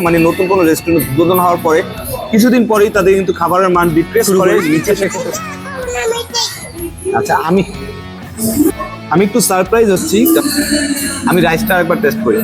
মানে নতুন কোনো রেস্টুরেন্ট উদ্বোধন হওয়ার পরে কিছুদিন পরেই তাদের কিন্তু খাবারের মান ডিক্রিজ করে নিচে। আচ্ছা, আমি একটু সারপ্রাইজ হচ্ছি, আমি রাইসটা একবার টেস্ট করি।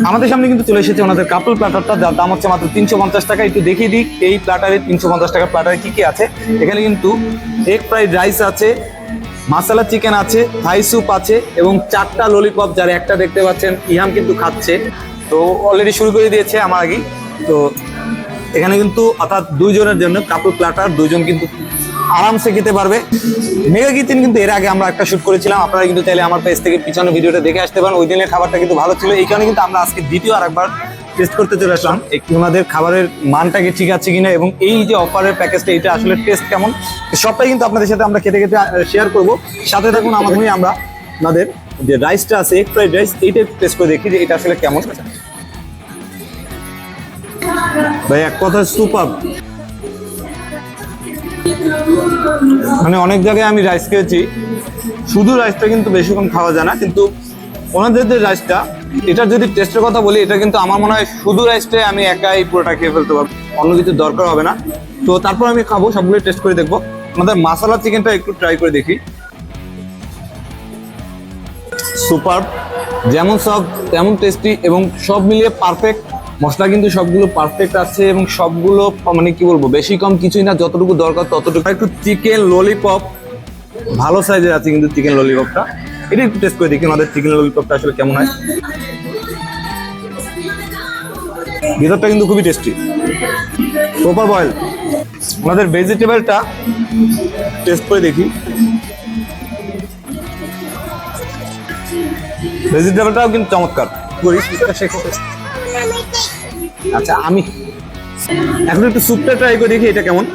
আমাদের সামনে কিন্তু চলে এসেছে ওনাদের কাপল প্ল্যাটারটা, যার দাম হচ্ছে মাত্র 350 টাকা। একটু দেখিয়ে দিই এই প্ল্যাটারে 350 টাকা প্ল্যাটারে কি কি আছে। এখানে কিন্তু এগ ফ্রাইড রাইস আছে, মাসালা চিকেন আছে, থাই স্যুপ আছে এবং 4টা ললিপপ, যার একটা দেখতে পাচ্ছেন ইহাম কিন্তু খাচ্ছে। তো অলরেডি শুরু করে দিয়েছে আমার আগেই। তো এখানে কিন্তু অর্থাৎ 2 জনের জন্য কাপল প্ল্যাটার, 2 জন কিন্তু আরামসে খেতে পারবে। মেগা কিচেন কিন্তু এর আগে আমরা একটা শুট করেছিলাম, আপনারা কিন্তু চাইলে আমার পেজ থেকে পিছনে ভিডিওটা দেখে আসতে পারেন। ওই দিনের খাবারটা কিন্তু ভালো ছিল, এই কারণে কিন্তু আমরা আজকে দ্বিতীয় আরেকবার টেস্ট করতে চলে আসলাম একটু ওনাদের খাবারের মানটাকে ঠিক আছে কিনা এবং এই যে অফারের প্যাকেজটা এটা আসলে টেস্ট কেমন, সবটাই কিন্তু আপনাদের সাথে আমরা খেতে খেতে শেয়ার করব। সাথে থাকুন আমাদের, আমরা আপনাদের যে রাইসটা আছে এগ ফ্রাইড রাইস, এইটা টেস্ট করে দেখি যে এটা আসলে কেমন। ভাই এক কথা সুপার, মানে অনেক জায়গায় আমি রাইস খেয়েছি, শুধু রাইসটা কিন্তু বেশিক্ষণ খাওয়া যায় না, কিন্তু ওনাদের যে রাইসটা, এটার যদি টেস্টের কথা বলি, এটা কিন্তু আমার মনে হয় শুধু রাইসটাই আমি একাই পুরোটা খেয়ে ফেলতে পারবো, অন্য কিছু দরকার হবে না। তো তারপর আমি খাবো, সবগুলো টেস্ট করে দেখবো। আমাদের মাসালা চিকেনটা একটু ট্রাই করে দেখি। সুপার, যেমন সব তেমন টেস্টি এবং সব মিলিয়ে পারফেক্ট। মশলা কিন্তু সবগুলো পারফেক্ট আছে এবং সবগুলো মানে কি বলবো, বেশি কম কিছুই না, যতটুকু দরকার ততটুকু। একটু চিকেন ললিপপ ভালো সাইজের আছে কিন্তু চিকেন ললিপপটা, এটা একটু টেস্ট করে দেখি আমাদের চিকেন ললিপপটা আসলে কেমন হয়। ভিতরটা কিন্তু খুবই টেস্টি, প্রপার বয়েল। আমাদের ভেজিটেবলটা টেস্ট করে দেখি। ভেজিটেবলটাও কিন্তু চমৎকার। আচ্ছা, আমি এখন একটু স্যুপটা ট্রাই করে দেখি এটা কেমন।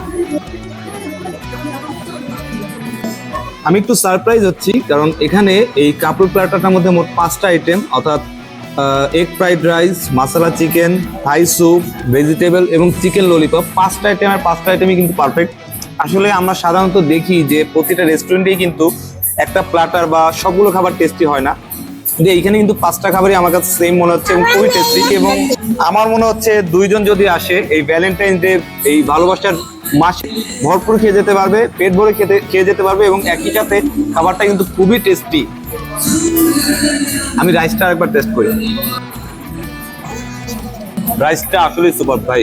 আমি একটু সারপ্রাইজ হচ্ছি, কারণ এখানে এই কাপড় প্ল্যাটারটার মধ্যে মোট 5টা আইটেম, অর্থাৎ এগ ফ্রাইড রাইস, মাসালা চিকেন, থাই স্যুপ, ভেজিটেবল এবং চিকেন ললিপপ, 5টা আইটেম, আর 5টা আইটেমই কিন্তু পারফেক্ট। আসলে আমরা সাধারণত দেখি যে প্রতিটা রেস্টুরেন্টেই কিন্তু একটা প্ল্যাটার বা সবগুলো খাবার টেস্টি হয় না, কিন্তু এইখানে কিন্তু 5টা খাবারই আমার কাছে সেম মনে হচ্ছে এবং খুবই টেস্টি। এবং আমার মনে হচ্ছে 2 জন যদি আসে এই ভ্যালেন্টাইন ডে, এই ভালোবাসার মাসে ভরপুর খেয়ে যেতে পারবে, পেট ভরে খেয়ে যেতে পারবে এবং একই সাথে খাবারটা কিন্তু খুবই টেস্টি। আমি রাইসটা একবার টেস্ট করি। রাইসটা আসলে সুপার ভাই।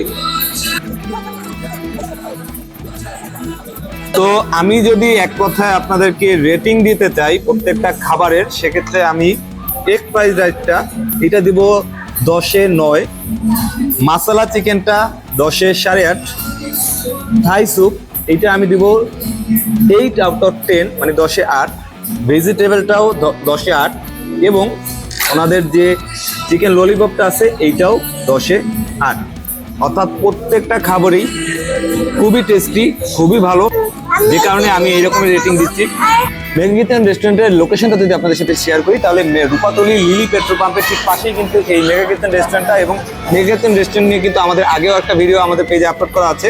তো আমি যদি এক কথায় আপনাদেরকে রেটিং দিতে চাই প্রত্যেকটা খাবারের, সেক্ষেত্রে আমি এগ ফ্রাইড রাইসটা এটা দিব 10-এ 9, মাসালা চিকেনটা 10-এ 8.5, থাই স্যুপ এইটা আমি দিব 8 আউট অফ 10, মানে 10-এ 8, ভেজিটেবলটাও 10-এ 8 এবং ওনাদের যে চিকেন ললিপপটা আছে এইটাও 10-এ 8। অর্থাৎ প্রত্যেকটা খাবারই খুবই টেস্টি, খুবই ভালো, যে কারণে আমি এইরকমই রেটিং দিচ্ছি। মেগা কিচেন রেস্টুরেন্টের লোকেশনটা যদি আপনাদের সাথে শেয়ার করি, তাহলে রূপাতলী লিলি পেট্রোল পাম্পের ঠিক পাশেই কিন্তু এই মেগা কিচেন রেস্টুরেন্টটা, এবং মেগা কিচেন রেস্টুরেন্ট নিয়ে কিন্তু আমাদের আগেও একটা ভিডিও আমাদের পেজে আপলোড করা আছে।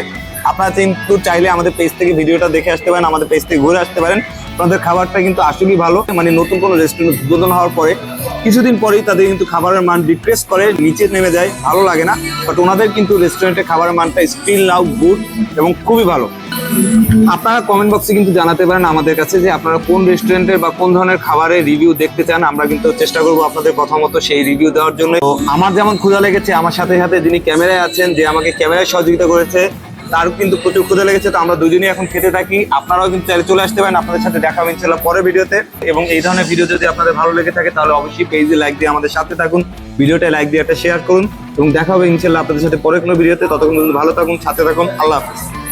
আপনারা কিন্তু চাইলে আমাদের পেজ থেকে ভিডিওটা দেখে আসতে পারেন, আমাদের পেজ থেকে ঘুরে আসতে পারেন। আপনাদের খাবারটা কিন্তু আসলেই ভালো, মানে নতুন কোনো রেস্টুরেন্ট উদ্বোধন হওয়ার পরে কিছুদিন পরেই তাদের কিন্তু খাবারের মান ডিক্রিজ করে নিচে নেমে যায়, ভালো লাগে না। বাট ওনাদের কিন্তু রেস্টুরেন্টের খাবারের মানটা স্টিল নাও গুড এবং খুবই ভালো। আপনারা কমেন্ট বক্সে কিন্তু জানাতে পারেন আমাদের কাছে যে আপনারা কোন রেস্টুরেন্টের বা কোন ধরনের খাবারের রিভিউ দেখতে চান। আমরা কিন্তু চেষ্টা করবো আপনাদের কথা মতো সেই রিভিউ দেওয়ার জন্য। তো আমার যেমন ক্ষুধা লেগেছে, আমার সাথে সাথে যিনি ক্যামেরায় আছেন, যে আমাকে ক্যামেরায় সহযোগিতা করেছে, তারও কিন্তু প্রচুর ক্ষুধা লেগেছে। তো আমরা দুজনেই এখন খেতে থাকি। আপনারাও কিন্তু চলে আসতে পারেন, আপনাদের সাথে দেখা হবে ইনশাআল্লাহ পরের ভিডিওতে। এবং এই ধরনের ভিডিও যদি আপনাদের ভালো লেগে থাকে তাহলে অবশ্যই পেজে লাইক দিয়ে আমাদের সাথে থাকুন। ভিডিওটা লাইক দিয়ে একটা শেয়ার করুন এবং দেখা হবে ইনশাল্লাহ আপনাদের সাথে পরে কোনো ভিডিওতে। ততক্ষণ পর্যন্ত ভালো থাকুন, সাথে থাকুন। আল্লাহ হাফিজ।